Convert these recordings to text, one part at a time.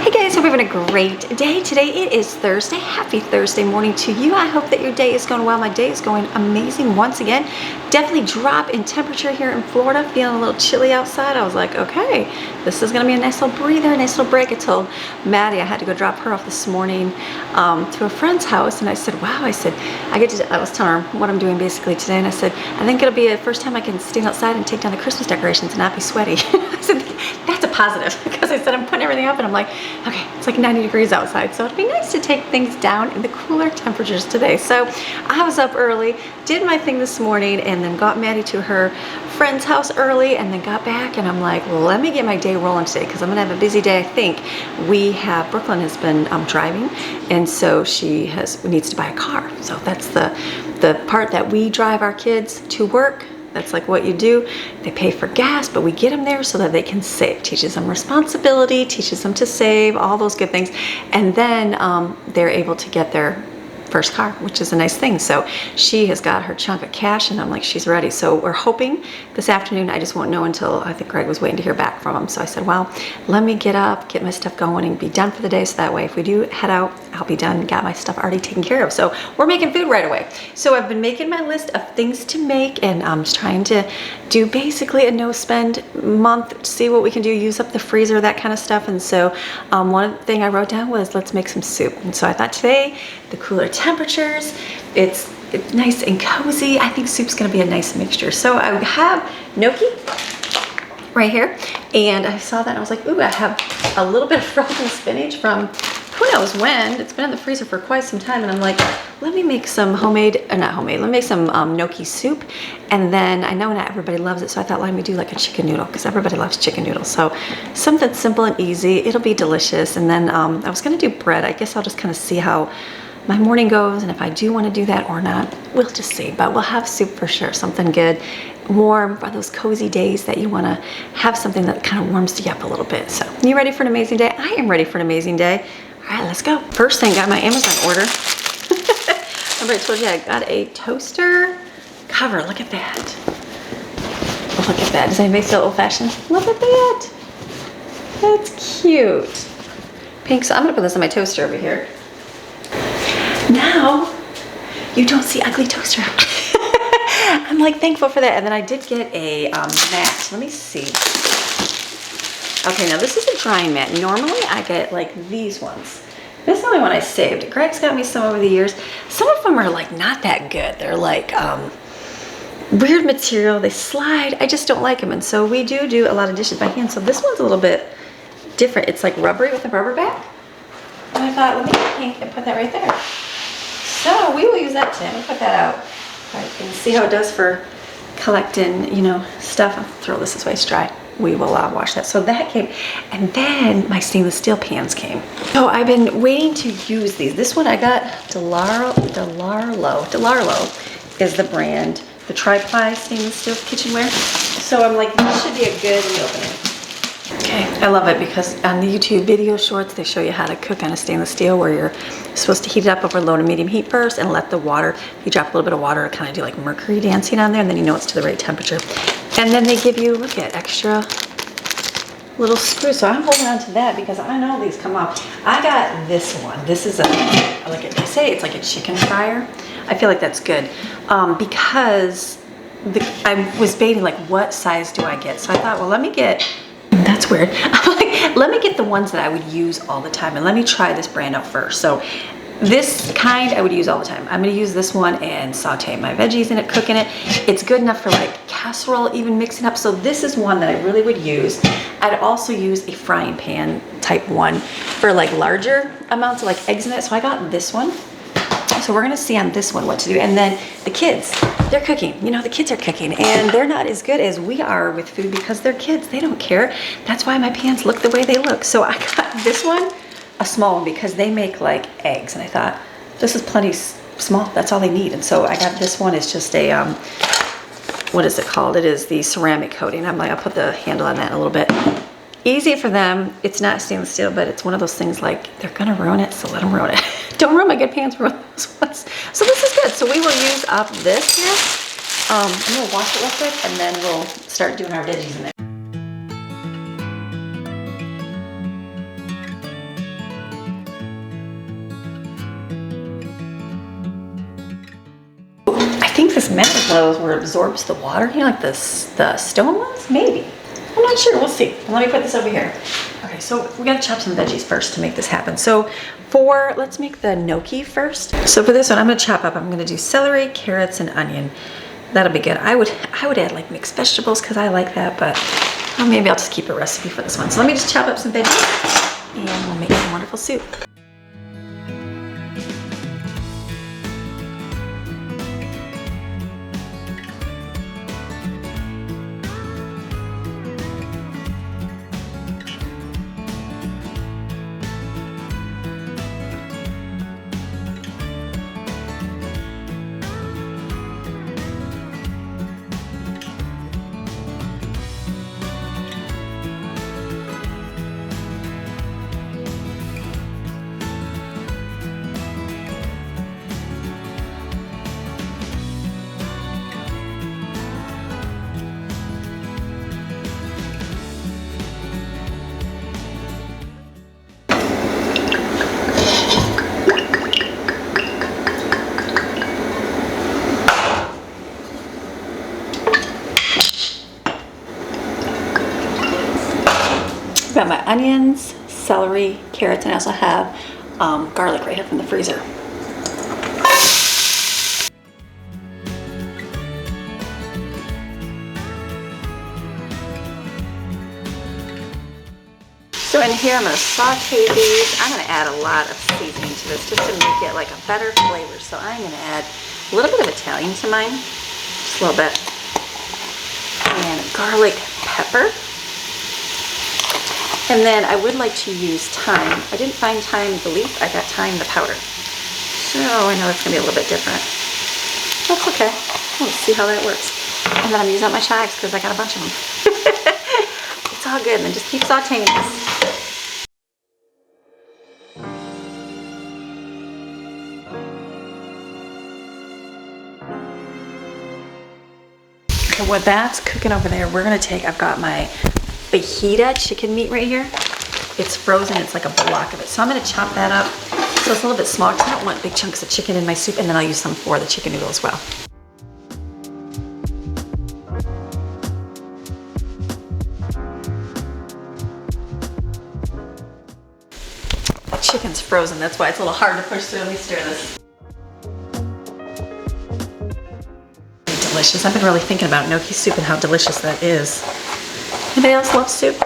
Hey guys, hope you're having a great day. Today it is Thursday. Happy Thursday morning to you. I hope that your day is going well. My day is going amazing once again. Definitely drop in temperature here in Florida. Feeling a little chilly outside. I was like, okay, this is gonna be a nice little breather, a nice little break. I told Maddie I had to go drop her off this morning to a friend's house, and I said, wow, I was telling her what I'm doing basically today, and I said, I think it'll be the first time I can stand outside and take down the Christmas decorations and not be sweaty. I said, that's a positive, because I said I'm putting everything up and I'm like, okay, it's like 90 degrees outside, so it'd be nice to take things down in the cooler temperatures today. So I was up early, did my thing this morning, and then got Maddie to her friend's house early, and then got back, and I'm like, well, let me get my day rolling today, because I'm gonna have a busy day. I think Brooklyn has been driving, and so she needs to buy a car. So that's the part that we drive our kids to work. That's like what you do. They pay for gas, but we get them there so that they can save. Teaches them responsibility, teaches them to save, all those good things. And then they're able to get their first car, which is a nice thing. So she has got her chunk of cash, and I'm like, she's ready. So we're hoping this afternoon. I just won't know until, I think Greg was waiting to hear back from him. So I said, well, let me get up, get my stuff going, and be done for the day. So that way, if we do head out, I'll be done, got my stuff already taken care of. So we're making food right away. So I've been making my list of things to make, and I'm just trying to do basically a no spend month to see what we can do, use up the freezer, that kind of stuff. And so one thing I wrote down was, let's make some soup. And so I thought today, the cooler temperatures, it's nice and cozy. I think soup's gonna be a nice mixture. So I have gnocchi right here, and I saw that and I was like, ooh, I have a little bit of frozen spinach from who knows when. It's been in the freezer for quite some time, and I'm like, let me make some let me make some gnocchi soup. And then I know not everybody loves it, so I thought, let me do like a chicken noodle, because everybody loves chicken noodles. So something simple and easy, it'll be delicious. And then I was gonna do bread. I guess I'll just kind of see how my morning goes, and if I do want to do that or not, we'll just see. But we'll have soup for sure, something good, warm for those cozy days that you want to have something that kind of warms you up a little bit. So you ready for an amazing day? I am ready for an amazing day. All right, let's go. First thing, got my Amazon order. Remember I told you I got a toaster cover. Look at that. Oh, look at that. Does anybody feel old-fashioned? Look at that. That's cute. Pink. So I'm gonna put this on my toaster over here. Now you don't see ugly toaster. I'm like thankful for that. And then I did get a mat. Let me see. Okay, now this is a drying mat. Normally I get like these ones. This is the only one I saved. Greg's got me some over the years. Some of them are like not that good. They're like weird material. They slide. I just don't like them. And so we do a lot of dishes by hand. So this one's a little bit different. It's like rubbery with a rubber back. And I thought, let me get pink and put that right there. So we will use that today. Let me put that out. All right, and see how it does for collecting, you know, stuff. I'll throw this way, it's dry. We will wash that. So that came, and then my stainless steel pans came. So I've been waiting to use these. This one I got, DeLarlo is the brand, the tri-ply stainless steel kitchenware. So I'm like, this should be a good opening. Okay, I love it, because on the YouTube video shorts, they show you how to cook on a stainless steel, where you're supposed to heat it up over low to medium heat first and let the water, you drop a little bit of water to kind of do like mercury dancing on there, and then you know it's to the right temperature. And then they give you, look at, extra little screws. So I'm holding on to that because I know these come off. I got this one. This is they say it's like a chicken fryer. I feel like that's good because I was debating like what size do I get. So I thought, well, let me get, that's weird. Let me get the ones that I would use all the time, and let me try this brand out first. So this kind I would use all the time. I'm gonna use this one and saute my veggies in it, cooking it. It's good enough for like casserole, even mixing up. So this is one that I really would use. I'd also use a frying pan type one for like larger amounts of like eggs in it. So I got this one. So we're gonna see on this one what to do. And then the kids, they're cooking. You know, the kids are cooking, and they're not as good as we are with food because they're kids. They don't care. That's why my pans look the way they look. So I got this one, a small one, because they make like eggs. And I thought, this is plenty small. That's all they need. And so I got this one. It's just a, what is it called? It is the ceramic coating. I'm like, I'll put the handle on that in a little bit. Easy for them. It's not stainless steel, but it's one of those things like they're gonna ruin it, so let them ruin it. Don't ruin my good pans, ruin those ones. So this is good. So we will use up this here. I'm gonna wash it real quick, and then we'll start doing our veggies in there. I think this mat is one of those where it absorbs the water, you know, like the stone ones? Maybe. I'm not sure, we'll see. Let me put this over here. Okay, so we gotta chop some veggies first to make this happen. So let's make the gnocchi first. So for this one, I'm gonna do celery, carrots, and onion. That'll be good. I would add like mixed vegetables because I like that, but maybe I'll just keep a recipe for this one. So let me just chop up some veggies and we'll make some wonderful soup. Got my onions, celery, carrots, and I also have garlic right here from the freezer. So in here I'm going to saute these. I'm going to add a lot of seasoning to this just to make it like a better flavor. So I'm going to add a little bit of Italian to mine, just a little bit, and garlic pepper. And then I would like to use thyme. I didn't find thyme the leaf, I got thyme the powder. So I know it's gonna be a little bit different. That's okay, we'll see how that works. And then I'm using up my chives because I got a bunch of them. It's all good, and then just keep sauteing this. Okay, while that's cooking over there, I've got my fajita chicken meat right here. It's frozen, it's like a block of it. So I'm gonna chop that up so it's a little bit smaller because I don't want big chunks of chicken in my soup, and then I'll use some for the chicken noodle as well. The chicken's frozen, that's why it's a little hard to push through. Let me stir this. Delicious. I've been really thinking about gnocchi soup and how delicious that is. Anybody else love soup?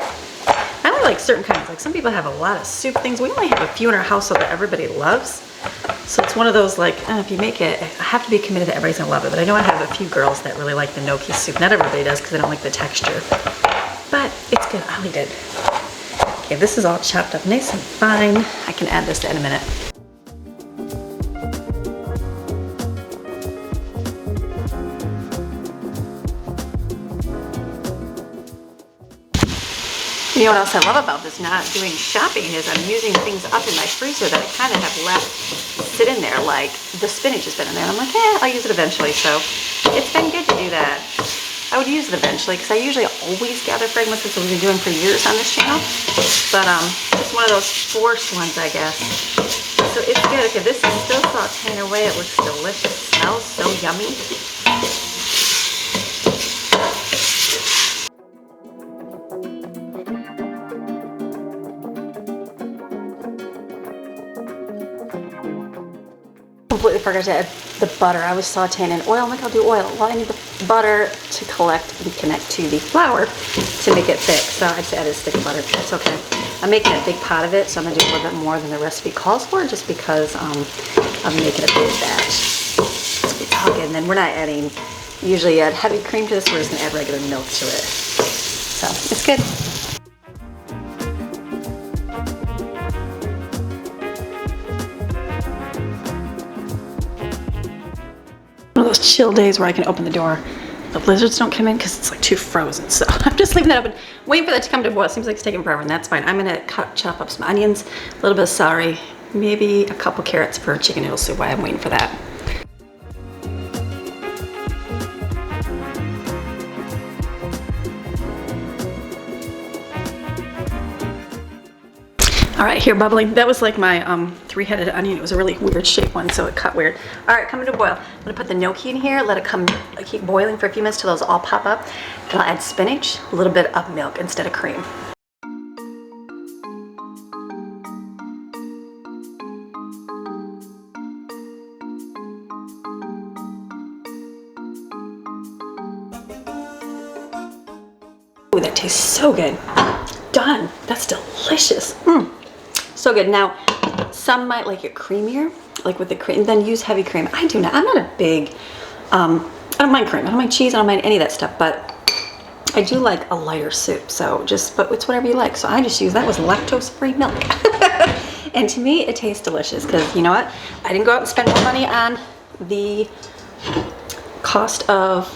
I only like certain kinds. Like some people have a lot of soup things. We only have a few in our household that everybody loves. So it's one of those like, if you make it, I have to be committed that everybody's gonna love it. But I know I have a few girls that really like the gnocchi soup. Not everybody does because they don't like the texture. But it's good, I'll eat it. Okay, this is all chopped up nice and fine. I can add this in a minute. You know what else I love about this not doing shopping is I'm using things up in my freezer that I kind of have left sit in there, like the spinach has been in there. And I'm like, I'll use it eventually. So it's been good to do that. I would use it eventually because I usually always gather fragrances that we've been doing for years on this channel. But it's one of those forced ones, I guess. So it's good. Okay, this is still sauteing away. It looks delicious. It smells so yummy. Completely forgot to add the butter. I was sauteing in oil. I'm like, I'll do oil. Well, I need the butter to collect and connect to the flour to make it thick. So I just added a stick of butter. That's okay. I'm making a big pot of it, so I'm gonna do a little bit more than the recipe calls for, just because I'm making a big batch. It's all good. And then we're not adding, usually add heavy cream to this. We're just gonna add regular milk to it. So it's good. One of those chill days where I can open the door. The lizards don't come in because it's like too frozen. So I'm just leaving that open, waiting for that to come to boil. It seems like it's taking forever, and that's fine. I'm gonna chop up some onions, a little bit of celery, maybe a couple carrots for chicken noodle soup while I'm waiting for that. All right, here bubbling. That was like my three-headed onion. It was a really weird shaped one, so it cut weird. All right, coming to boil. I'm gonna put the gnocchi in here, let it keep boiling for a few minutes till those all pop up. Then I'll add spinach, a little bit of milk instead of cream. Ooh, that tastes so good. Done. That's delicious. So good. Now, some might like it creamier, like with the cream, then use heavy cream. I do not. I'm not a big, I don't mind cream. I don't mind cheese. I don't mind any of that stuff, but I do like a lighter soup. So but it's whatever you like. So I just use, that was lactose-free milk. And to me, it tastes delicious because you know what? I didn't go out and spend more money on the cost of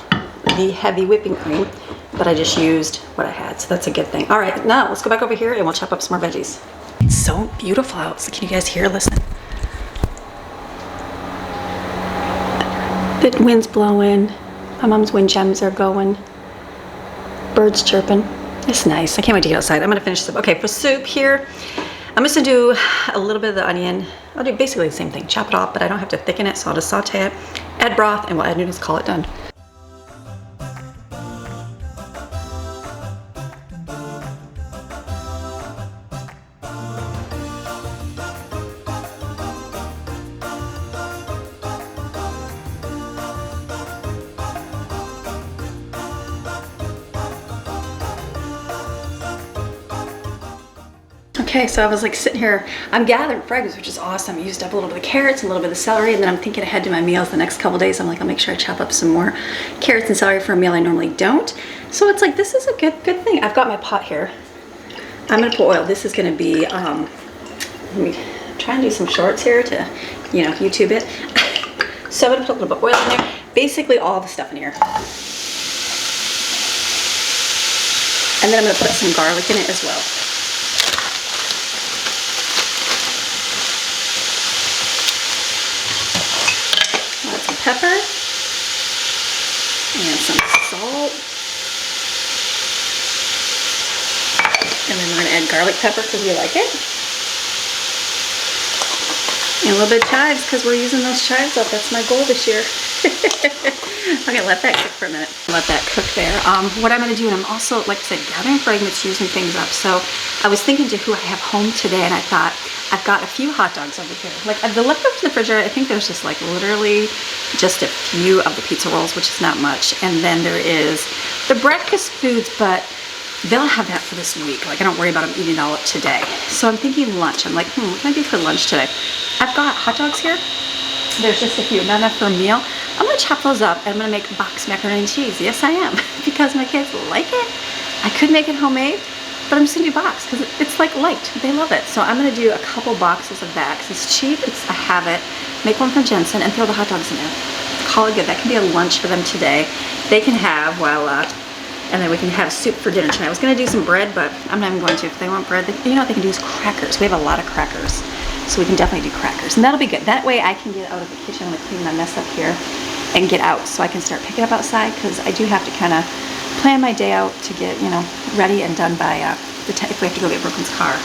the heavy whipping cream, but I just used what I had. So that's a good thing. All right, now let's go back over here and we'll chop up some more veggies. It's so beautiful out. So can you guys hear? Listen. The wind's blowing. My mom's wind chimes are going. Birds chirping. It's nice. I can't wait to get outside. I'm gonna finish soup. Okay, for soup here, I'm just gonna do a little bit of the onion. I'll do basically the same thing. Chop it off, but I don't have to thicken it, so I'll just saute it, add broth, and we'll add noodles, call it done. Okay, so I was like sitting here, I'm gathering fragrance, which is awesome. I used up a little bit of carrots, a little bit of celery, and then I'm thinking ahead to my meals the next couple days. I'm like, I'll make sure I chop up some more carrots and celery for a meal I normally don't. So it's like, this is a good thing. I've got my pot here. I'm gonna put oil. This is gonna be, I'm trying to do some shorts here to, you know, YouTube it. So I'm gonna put a little bit of oil in there. Basically all the stuff in here. And then I'm gonna put some garlic in it as well. Pepper and some salt, and then we're going to add garlic pepper because we like it, and a little bit of chives because we're using those chives up. That's my goal this year. Okay, let that cook for a minute. Let that cook there. What I'm going to do, and I'm also, like I said, gathering fragments, using things up. So I was thinking to who I have home today, and I thought, I've got a few hot dogs over here. Like the leftovers in the refrigerator, I think there's just like literally just a few of the pizza rolls, which is not much. And then there is the breakfast foods, but they'll have that for this week. Like I don't worry about them eating all up today. So I'm thinking lunch. I'm like, what can I do for lunch today? I've got hot dogs here. There's just a few, not enough for a meal. I'm gonna chop those up and I'm gonna make box macaroni and cheese. Yes, I am, because my kids like it. I could make it homemade, but I'm just gonna do box because it's like light. They love it. So I'm gonna do a couple boxes of that because it's cheap. I have it. Make one for Jensen and throw the hot dogs in there. Call it good. That can be a lunch for them today. They can have and then we can have soup for dinner tonight. I was gonna do some bread, but I'm not even going to. If they want bread, you know what they can do is crackers. We have a lot of crackers, so we can definitely do crackers, and that'll be good. That way I can get out of the kitchen. I'm gonna clean my mess up here and get out, so I can start picking up outside because I do have to kind of plan my day out to get, you know, ready and done by if we have to go get Brooklyn's car.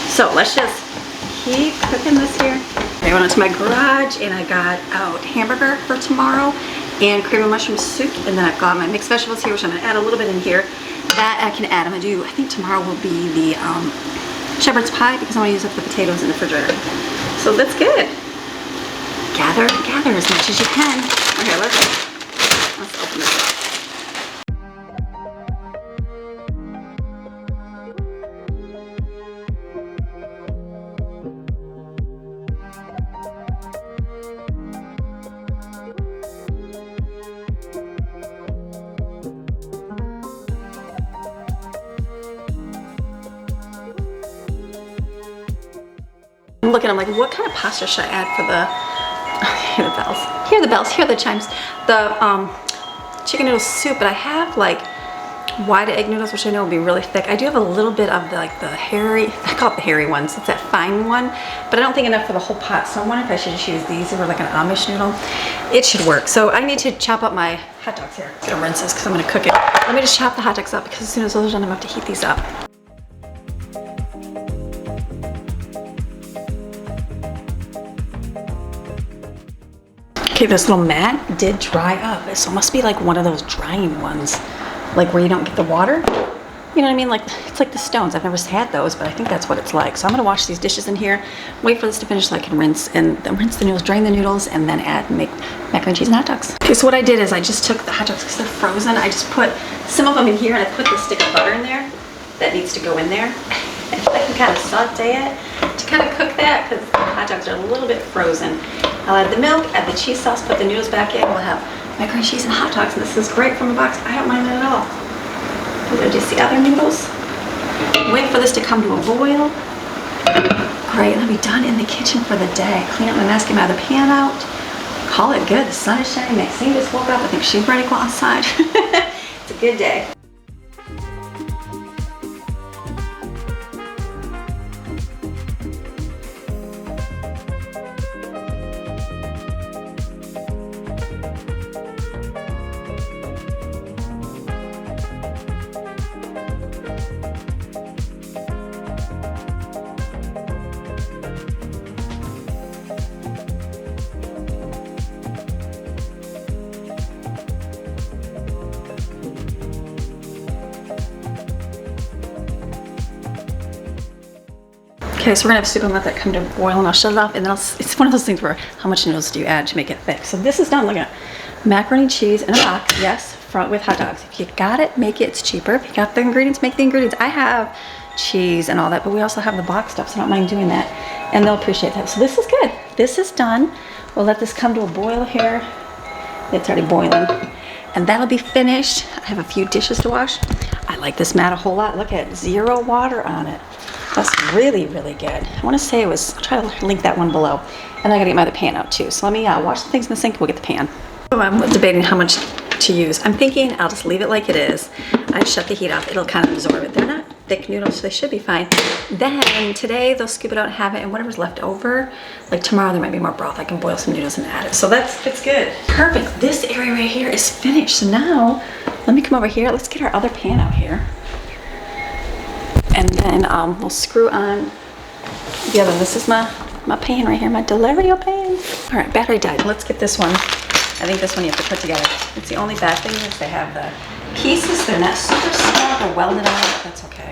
So let's just keep cooking this here. I went into my garage and I got out hamburger for tomorrow and cream of mushroom soup, and then I've got my mixed vegetables here, which I'm gonna add a little bit in here. That I can add. I'm gonna do, I think tomorrow will be the shepherd's pie because I want to use up the potatoes in the refrigerator. So that's good. Gather as much as you can. Okay, let's open this up. I'm looking, I'm like, what kind of pasta should I add for the, hear the bells, hear the bells, hear the chimes, the chicken noodle soup, but I have like wide egg noodles, which I know will be really thick. I do have a little bit of the hairy, I call it the hairy ones, it's that fine one, but I don't think enough for the whole pot, so I wonder if I should just use these. They were like an Amish noodle. It should work. So I need to chop up my hot dogs here. I'm gonna rinse this because I'm gonna cook it. Let me just chop the hot dogs up because as soon as those are done, I'm gonna have to heat these up. Okay, this little mat did dry up. So it must be like one of those drying ones, like where you don't get the water. You know what I mean? Like, it's like the stones. I've never had those, but I think that's what it's like. So I'm gonna wash these dishes in here, wait for this to finish so I can rinse the noodles, drain the noodles, and then make macaroni and cheese and hot dogs. Okay, so what I did is I just took the hot dogs because they're frozen. I just put some of them in here and I put the stick of butter in there that needs to go in there. And I can kind of saute it to kind of cook that because the hot dogs are a little bit frozen. I'll add the milk, add the cheese sauce, put the noodles back in. We'll have macaroni and cheese and hot dogs, and this is great from a box. I don't mind that at all. These are just the other noodles. Wait for this to come to a boil. Great, and I'll be done in the kitchen for the day. Clean up my mess, get my other pan out. Call it good. The sun is shining. Maxine just woke up. I think she's ready to go outside. It's a good day. Okay, so we're gonna have soup and let that come to boil, and I'll shut it off, and then it's one of those things where how much noodles do you add to make it thick? So this is done. Look at macaroni and cheese in a box, yes, front with hot dogs. If you got it, make it. It's cheaper. If you got the ingredients, make the ingredients. I have cheese and all that, but we also have the box stuff, so I don't mind doing that, and they'll appreciate that. So this is good. This is done. We'll let this come to a boil here. It's already boiling, and that'll be finished. I have a few dishes to wash. I like this mat a whole lot. Look at 0 water on it. That's really, really good. I want to say it was, I'll try to link that one below. And I gotta get my other pan out too. So let me wash the things in the sink, we'll get the pan. So I'm debating how much to use. I'm thinking I'll just leave it like it is. I shut the heat off, it'll kind of absorb it. They're not thick noodles, so they should be fine. Then today they'll scoop it out and have it, and whatever's left over, like tomorrow there might be more broth. I can boil some noodles and add it. So it's good. Perfect, this area right here is finished. So now, let me come over here. Let's get our other pan out here. And then we'll screw on the other. This is my pan right here, my Delirio pan. All right, battery died. Let's get this one. I think this one you have to put together. It's the only bad thing is they have the pieces. They're not super small. They're welded on, but that's okay.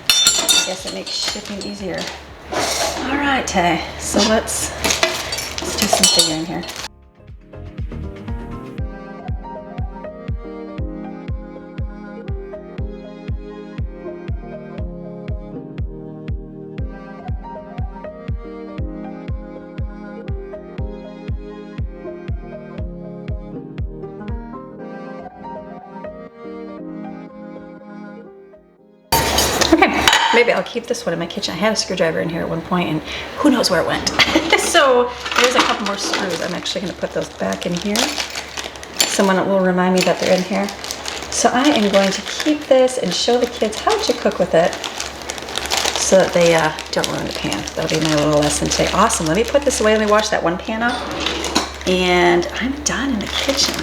I guess it makes shipping easier. All right, Tay. So let's do some figuring here. Maybe I'll keep this one in my kitchen. I had a screwdriver in here at one point, and who knows where it went. So there's a couple more screws. I'm actually going to put those back in here. Someone will remind me that they're in here. So I am going to keep this and show the kids how to cook with it so that they don't ruin the pan. That'll be my little lesson today. Awesome. Let me put this away. Let me wash that one pan up. And I'm done in the kitchen.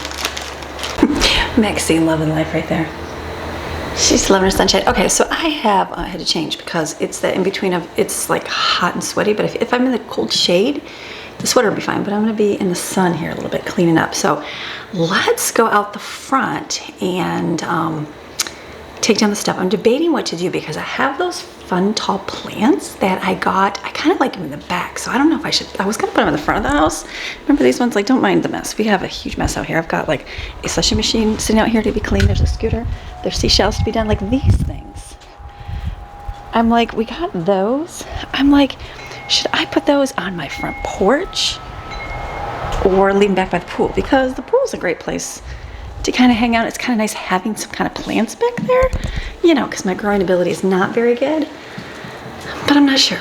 Maxine loving life right there. She's loving her sunshine. Okay, so I had to change because it's the in between of, it's like hot and sweaty, but if I'm in the cold shade, the sweater will be fine, but I'm gonna be in the sun here a little bit cleaning up. So let's go out the front and take down the stuff. I'm debating what to do because I have those fun tall plants that I kind of like them in the back. So I don't know if I was gonna put them in the front of the house. Remember these ones, like don't mind the mess. We have a huge mess out here. I've got like a slushing machine sitting out here to be cleaned. There's a scooter. There's seashells to be done, like these things. I'm like, we got those. I'm like, should I put those on my front porch or leave them back by the pool? Because the pool's a great place to kind of hang out. It's kind of nice having some kind of plants back there, you know, because my growing ability is not very good, but I'm not sure.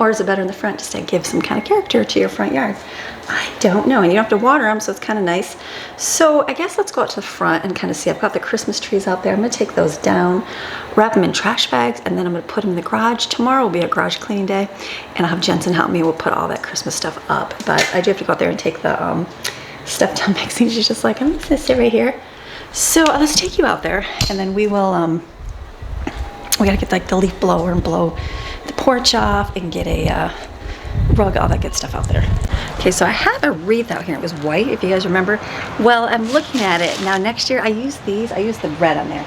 Or is it better in the front just to give some kind of character to your front yard? I don't know, and you don't have to water them, so it's kind of nice. So I guess let's go out to the front and kind of see. I've got the Christmas trees out there. I'm gonna take those down, wrap them in trash bags, and then I'm gonna put them in the garage. Tomorrow will be a garage cleaning day, and I'll have Jensen help me. We'll put all that Christmas stuff up, but I do have to go out there and take the stuff down. Maxine, she's just like, I'm just gonna sit right here. So let's take you out there, and then we will, we gotta get like the leaf blower and blow the porch off and get a rug, all that good stuff out there. Okay, so I have a wreath out here. It was white, if you guys remember. Well, I'm looking at it now. Next year, I use the red on there.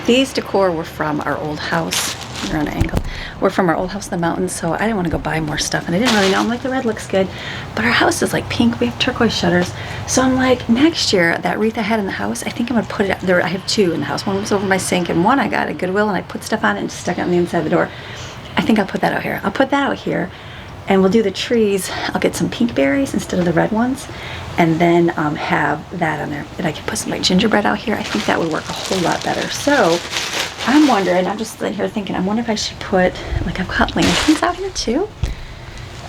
These decor were from our old house. We're on an angle. We're from our old house in the mountains, so I didn't want to go buy more stuff, and I didn't really know. I'm like, the red looks good, but our house is like pink. We have turquoise shutters, so I'm like, next year that wreath I had in the house, I think I'm gonna put it there. I have two in the house. One was over my sink, and one I got at Goodwill, and I put stuff on it and stuck it on the inside of the door. I think I'll put that out here. I'll put that out here, and we'll do the trees. I'll get some pink berries instead of the red ones, and then have that on there. And I can put some like gingerbread out here. I think that would work a whole lot better. So I'm wondering, I'm just sitting here thinking, I wonder if I should put, like, I've got lanterns out here too.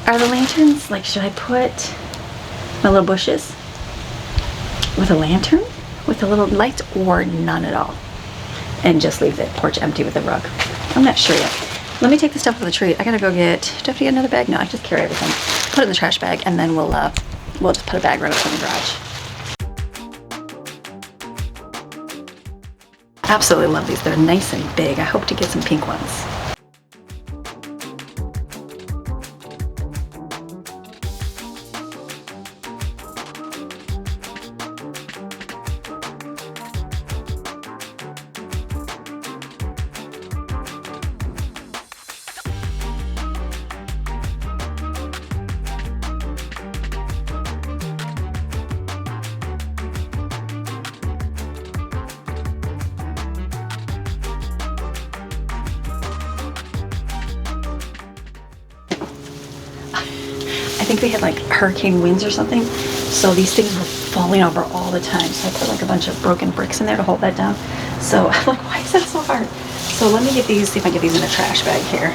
Are the lanterns, like, should I put my little bushes with a lantern, with the little lights, or none at all? And just leave the porch empty with the rug. I'm not sure yet. Let me take the stuff off the tree. I gotta go get, do I have to get another bag? No, I just carry everything. Put it in the trash bag, and then we'll just put a bag right up in the garage. Absolutely love these. They're nice and big. I hope to get some pink ones. I think they had like hurricane winds or something, so these things were falling over all the time. So I put like a bunch of broken bricks in there to hold that down. So I'm like, why is that so hard? So let me get these, see if I can get these in a trash bag here.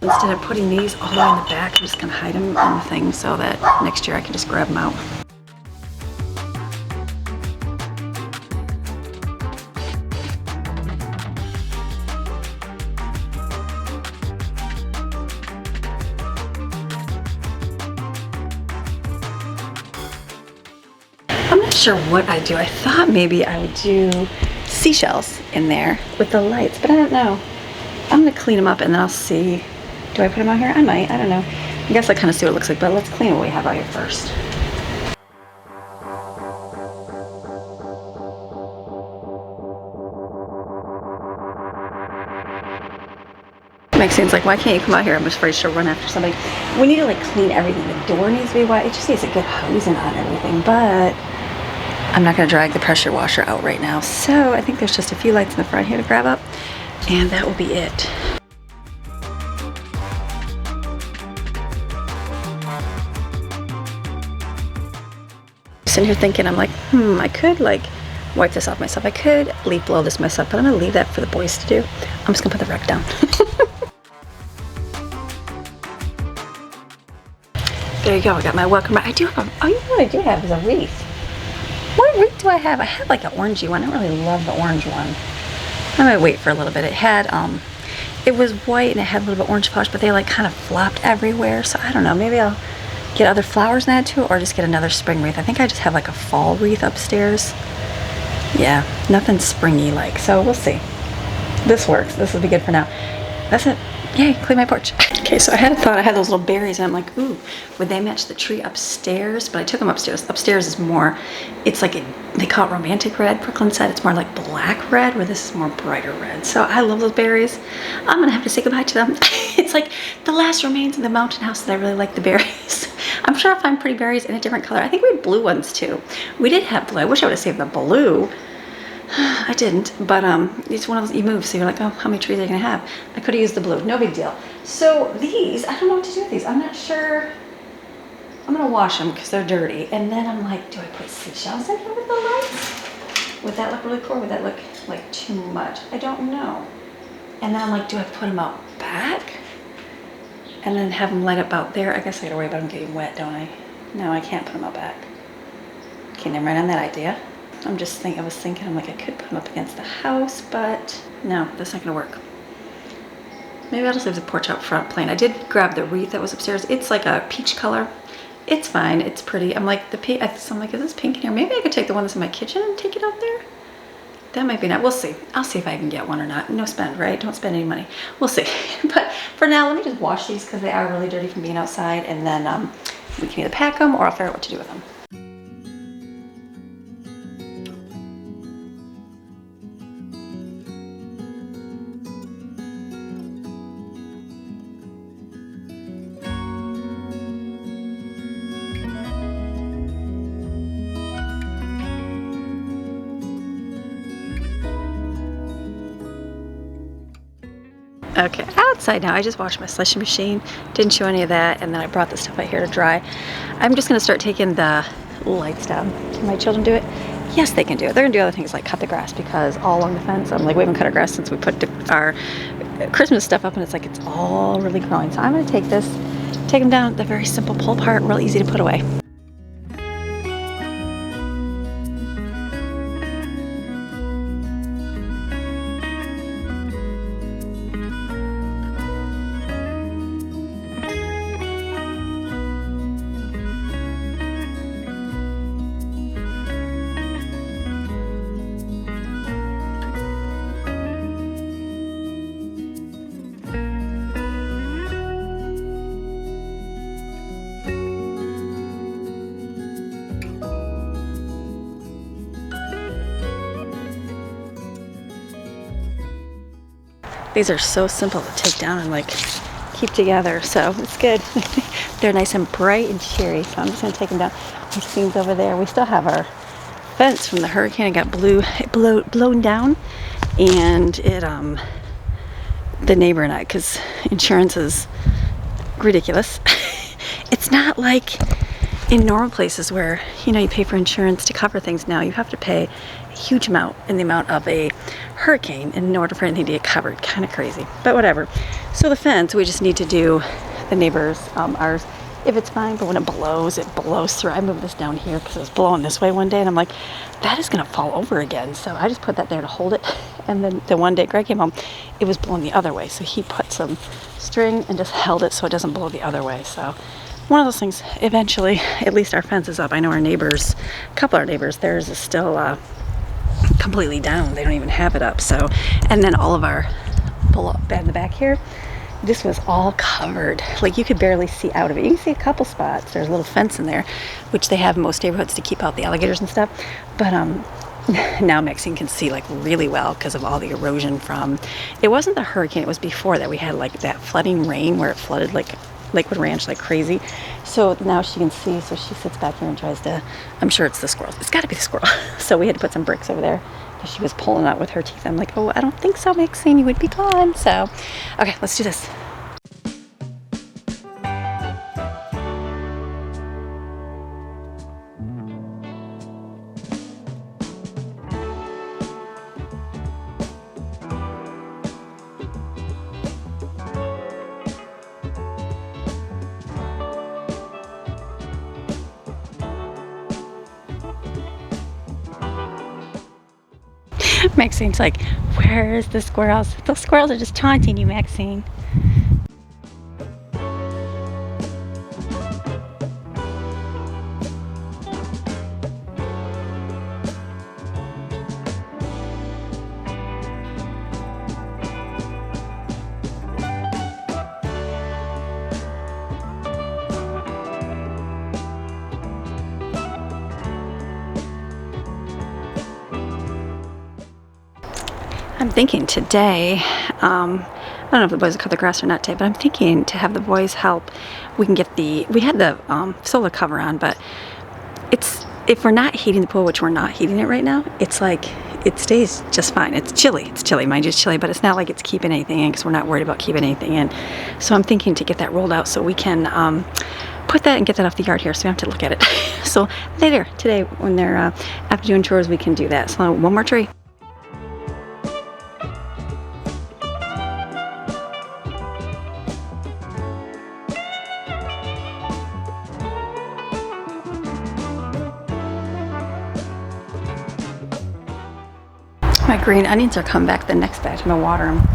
Instead of putting these all the way in the back, I'm just gonna hide them in the thing so that next year I can just grab them out. I'm not sure what I do. I thought maybe I would do seashells in there with the lights, but I don't know. I'm gonna clean them up and then I'll see. Do I put them out here? I might, I don't know. I guess I kind of see what it looks like, but let's clean what we have out here first. Maxine's like, why can't you come out here? I'm just afraid she'll run after somebody. We need to like clean everything. The door needs to be wide. It just needs a good hosing on everything, but I'm not gonna drag the pressure washer out right now. So I think there's just a few lights in the front here to grab up, and that will be it. Sitting here thinking, I'm like, I could like wipe this off myself. I could leaf blow this myself, but I'm gonna leave that for the boys to do. I'm just gonna put the rug down. There you go, I got my welcome mat. I do have oh, you know what I do have is a wreath. What wreath do I have? I have like an orangey one. I don't really love the orange one. I might wait for a little bit. It had, it was white and it had a little bit orange flush, but they like kind of flopped everywhere. So I don't know, maybe I'll get other flowers and add to it, or just get another spring wreath. I think I just have like a fall wreath upstairs. Yeah, nothing springy like, so we'll see. This works, this will be good for now. That's it, yay, clean my porch. Okay, so I had a thought, I had those little berries and I'm like, ooh, would they match the tree upstairs? But I took them upstairs. Upstairs is more, it's like, they call it romantic red. Brooklyn said it's more like black red, where this is more brighter red. So I love those berries. I'm gonna have to say goodbye to them. It's like the last remains of the mountain house that I really like the berries. I'm sure I'll find pretty berries in a different color. I think we had blue ones too. We did have blue. I wish I would have saved the blue. I didn't, but it's one of those, you move, so you're like, oh, how many trees are you gonna have? I could have used the blue, no big deal. So these, I don't know what to do with these. I'm not sure. I'm gonna wash them because they're dirty. And then I'm like, do I put seashells in here with the lights? Would that look really cool? Would that look like too much? I don't know. And then I'm like, do I put them out back? And then have them light up out there? I guess I gotta worry about them getting wet, don't I? No, I can't put them out back. Okay, never mind on that idea. I was thinking, I'm like, I could put them up against the house, but no, that's not gonna work. Maybe I'll just leave the porch out front plain. I did grab the wreath that was upstairs. It's like a peach color. It's fine. It's pretty. I'm like, the pink. I'm like, is this pink in here? Maybe I could take the one that's in my kitchen and take it out there. That might be not. We'll see. I'll see if I can get one or not. No spend, right? Don't spend any money. We'll see. But for now, let me just wash these because they are really dirty from being outside, and then we can either pack them or I'll figure out what to do with them. Okay, outside now. I just washed my slushing machine. Didn't show any of that, and then I brought the stuff out here to dry. I'm just gonna start taking the lights down. Can my children do it? Yes, they can do it. They're gonna do other things like cut the grass because all along the fence, I'm like, we haven't cut our grass since we put our Christmas stuff up, and it's like it's all really growing. So I'm gonna take them down. The very simple pull part, real easy to put away. These are so simple to take down and like keep together, so it's good. They're nice and bright and cheery, so I'm just gonna take them down. These things over there, we still have our fence from the hurricane. It got blown down, and it the neighbor and I, because insurance is ridiculous. It's not like in normal places where, you know, you pay for insurance to cover things. Now you have to pay a huge amount in the amount of a hurricane in order for anything to get covered. Kind of crazy, but whatever. So the fence, we just need to do the neighbors, ours, if it's fine, but when it blows through. I moved this down here because it was blowing this way one day, and I'm like, that is gonna fall over again. So I just put that there to hold it. And then the one day Greg came home, it was blowing the other way. So he put some string and just held it so it doesn't blow the other way. So one of those things, eventually, at least our fence is up. I know our neighbors, a couple of our neighbors, theirs is still completely down. They don't even have it up. So, and then all of our pull up in the back here, this was all covered. Like you could barely see out of it. You can see a couple spots. There's a little fence in there, which they have in most neighborhoods to keep out the alligators and stuff. But now Maxine can see like really well because of all the erosion from, it wasn't the hurricane, it was before that. We had like that flooding rain where it flooded like Lakewood Ranch like crazy. So now she can see, so she sits back here and tries to, I'm sure it's the squirrels. It's got to be the squirrel. So we had to put some bricks over there because she was pulling out with her teeth. I'm like, oh, I don't think so, Maxine, you would be gone. So, okay, let's do this. Maxine's like, where's the squirrels? The squirrels are just taunting you, Maxine. I'm thinking today, I don't know if the boys will cut the grass or not today, but I'm thinking to have the boys help. We can get we had the solar cover on, but if we're not heating the pool, which we're not heating it right now, it's like, it stays just fine. It's chilly, mind you, it's chilly, but it's not like it's keeping anything in because we're not worried about keeping anything in. So I'm thinking to get that rolled out so we can put that and get that off the yard here so we don't have to look at it. So later today when they're after doing chores, we can do that. So one more tree. My green onions are coming back the next batch. I'm gonna water them.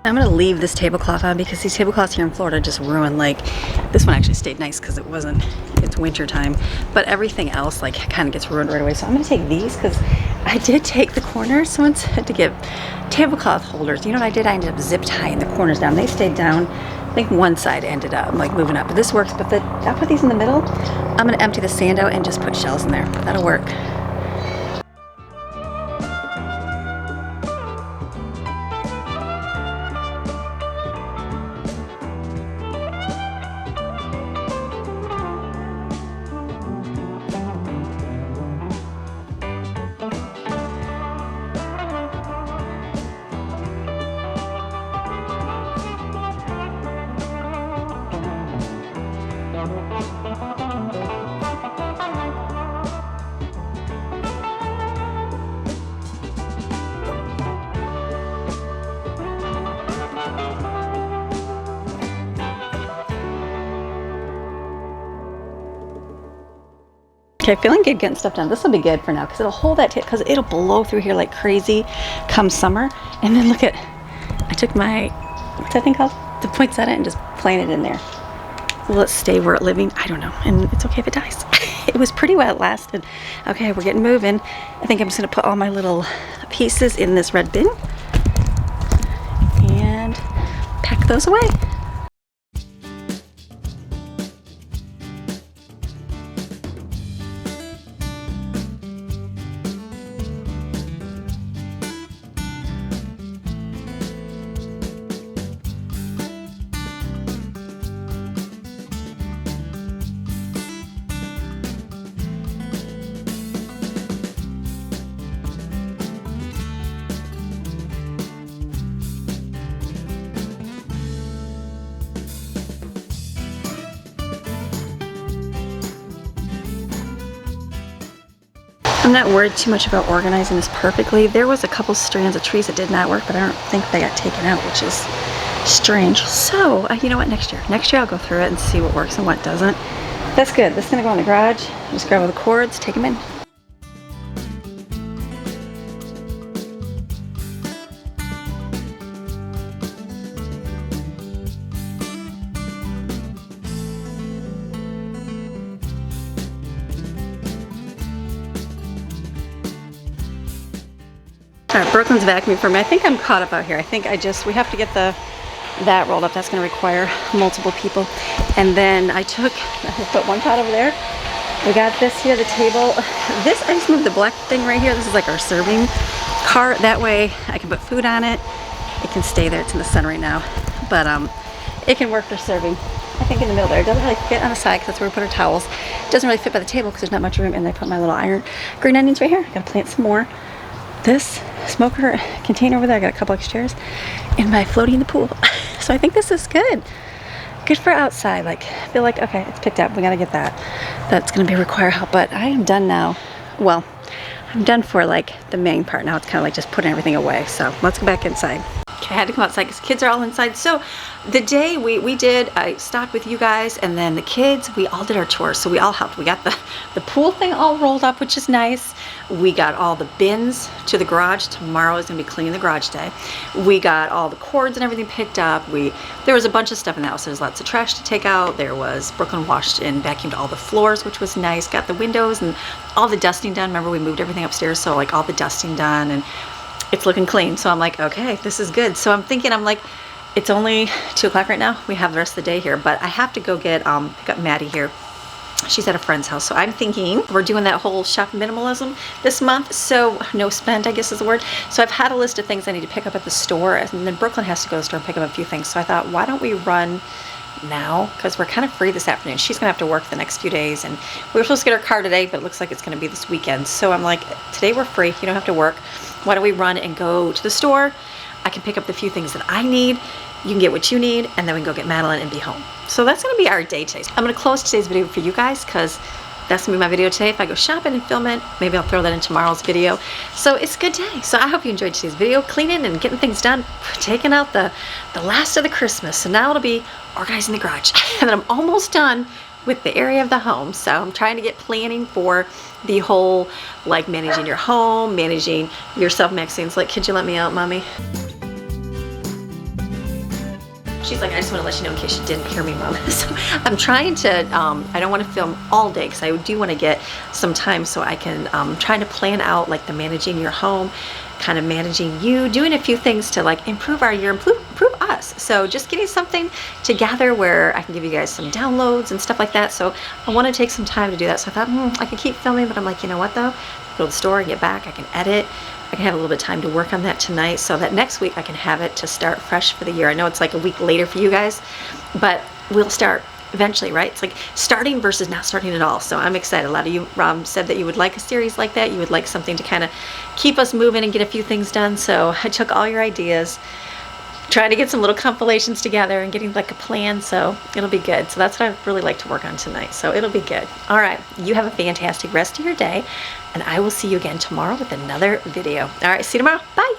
I'm gonna leave this tablecloth on because these tablecloths here in Florida just ruin, like, this one actually stayed nice because it's winter time, but everything else like kind of gets ruined right away. So I'm gonna take these because I did take the corners. Someone said to get tablecloth holders. You know what I did? I ended up zip tying the corners down. They stayed down. I think one side ended up like moving up, but this works. But I'll put these in the middle. I'm gonna empty the sand out and just put shells in there. That'll work. Okay, feeling good getting stuff done. This will be good for now because it'll hold that because it'll blow through here like crazy come summer. And then look at, I took my, what's that thing called? The poinsettia and just planted in there. Will it stay where it's living? I don't know. And it's okay if it dies. It was pretty well, it lasted. Okay, we're getting moving. I think I'm just gonna put all my little pieces in this red bin and pack those away. I'm not worried too much about organizing this perfectly. There was a couple strands of trees that did not work, but I don't think they got taken out, which is strange. So, you know what, next year I'll go through it and see what works and what doesn't. That's good. This is gonna go in the garage. Just grab all the cords, take them in. All right, Brooklyn's vacuuming for me. I think I'm caught up out here. I think we have to get that rolled up. That's gonna require multiple people. And then I put one pot over there. We got this here, the table. This, I just moved the black thing right here. This is like our serving cart. That way I can put food on it. It can stay there. It's in the sun right now. But it can work for serving. I think in the middle there. It doesn't really fit on the side because that's where we put our towels. It doesn't really fit by the table because there's not much room. And I put my little green onions right here. Gotta plant some more. This smoker container over there, I got a couple extra chairs, and my floaty in the pool. So I think this is good. Good for outside. Like, I feel like, okay, it's picked up. We gotta get that. That's gonna be require help, but I am done now. Well, I'm done for like the main part. Now it's kind of like just putting everything away. So let's go back inside. Okay, I had to come outside because kids are all inside. So the day I stopped with you guys and then the kids, we all did our chores. So we all helped. We got the pool thing all rolled up, which is nice. We got all the bins to the garage. Tomorrow is gonna be cleaning the garage day. We got all the cords and everything picked up. There was a bunch of stuff in the house. There's lots of trash to take out. Brooklyn washed and vacuumed all the floors, which was nice. Got the windows and all the dusting done. Remember, we moved everything upstairs, so like all the dusting done and it's looking clean. So I'm like, okay, this is good. So I'm thinking, it's only 2 o'clock right now. We have the rest of the day here, but I have to go pick up Maddie here. She's at a friend's house. So I'm thinking we're doing that whole shop minimalism this month. So no spend, I guess is the word. So I've had a list of things I need to pick up at the store, and then Brooklyn has to go to the store and pick up a few things. So I thought, why don't we run now? Because we're kind of free this afternoon. She's gonna have to work the next few days, and we were supposed to get our car today, but it looks like it's gonna be this weekend. So I'm like, today we're free. You don't have to work. Why don't we run and go to the store? I can pick up the few things that I need. You can get what you need, and then we can go get Madeline and be home. So that's gonna be our day today. I'm gonna close today's video for you guys because that's gonna be my video today. If I go shopping and film it, maybe I'll throw that in tomorrow's video. So it's a good day. So I hope you enjoyed today's video, cleaning and getting things done, taking out the last of the Christmas. So now it'll be organizing the garage. And then I'm almost done with the area of the home. So I'm trying to get planning for the whole, like managing your home, managing yourself, Maxine's like, could you let me out, mommy? She's like, I just want to let you know in case you didn't hear me, Mom. So I'm trying to, I don't want to film all day because I do want to get some time so I can, trying to plan out like the managing your home, kind of managing you, doing a few things to like improve our year, improve us. So just getting something together where I can give you guys some downloads and stuff like that. So I want to take some time to do that. So I thought, I could keep filming, but I'm like, you know what though? Go to the store and get back. I can edit. I can have a little bit of time to work on that tonight so that next week I can have it to start fresh for the year. I know it's like a week later for you guys, but we'll start eventually, right? It's like starting versus not starting at all. So I'm excited. A lot of you said that you would like a series like that. You would like something to kind of keep us moving and get a few things done. So I took all your ideas, trying to get some little compilations together and getting like a plan, so it'll be good. So that's what I really like to work on tonight, so it'll be good. All right, you have a fantastic rest of your day, and I will see you again tomorrow with another video. All right, see you tomorrow. Bye.